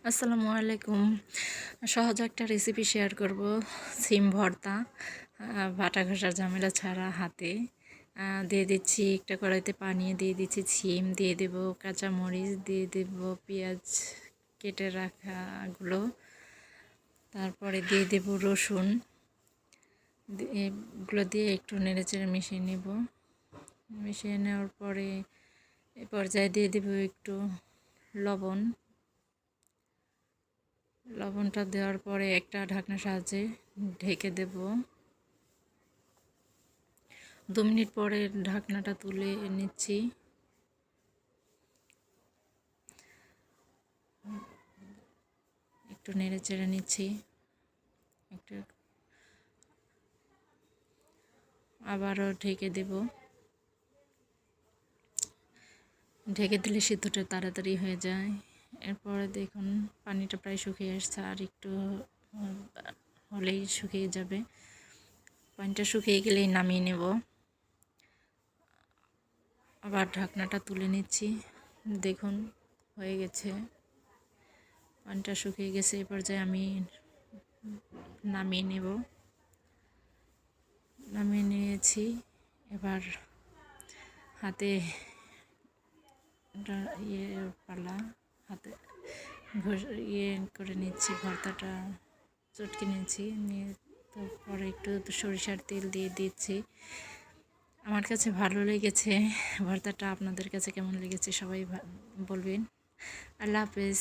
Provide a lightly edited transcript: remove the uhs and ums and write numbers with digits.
আসসালামু আলাইকুম। সহজ একটা রেসিপি শেয়ার করব, সিম ভর্তা। বাটা ঘষার ঝামেলা ছাড়া হাতে। দিয়ে দিচ্ছি একটা কড়াইতে পানি, দিয়ে দিচ্ছি সিম, দিয়ে দেব কাঁচামরিচ, দিয়ে দেব পেঁয়াজ কেটে রাখাগুলো, তারপরে দিয়ে দেব রসুন। এগুলো দিয়ে একটু নেড়েচেড়ে মিশিয়ে নেব। মিশিয়ে নেওয়ার পরে এ পর্যায়ে দিয়ে দেব একটু লবণ। লবণটা দেওয়ার পরে একটা ঢাকনার সাহায্যে ঢেকে দেব। 2 মিনিট পরে ঢাকনাটা তুলে নিচ্ছি। একটু নেড়ে চেড়ে নিচ্ছি। একটু আবারও ঢেকে দেব। ঢেকে দিলে সিদ্ধটা তাড়াতাড়ি হয়ে যায়। এরপরে দেখুন পানিটা প্রায় শুকিয়ে আসছে, আর একটু হলেই শুকিয়ে যাবে। পানিটা শুকিয়ে গেলেই নামিয়ে নেব। আবার ঢাকনাটা তুলে নিচ্ছি। দেখুন হয়ে গেছে, পানিটা শুকিয়ে গেছে। এই পর্যায়ে আমি নামিয়ে নেব। নামিয়ে নিয়েছি। এবার হাতে পালা হাতে ইয়ে করে নিচ্ছি, ভর্তাটা চটকে নিয়েছি। নিয়ে তারপরে একটু সরিষার তেল দিয়ে দিচ্ছি। আমার কাছে ভালো লেগেছে ভর্তাটা। আপনাদের কাছে কেমন লেগেছে সবাই বলবেন। আল্লাহ হাফেজ।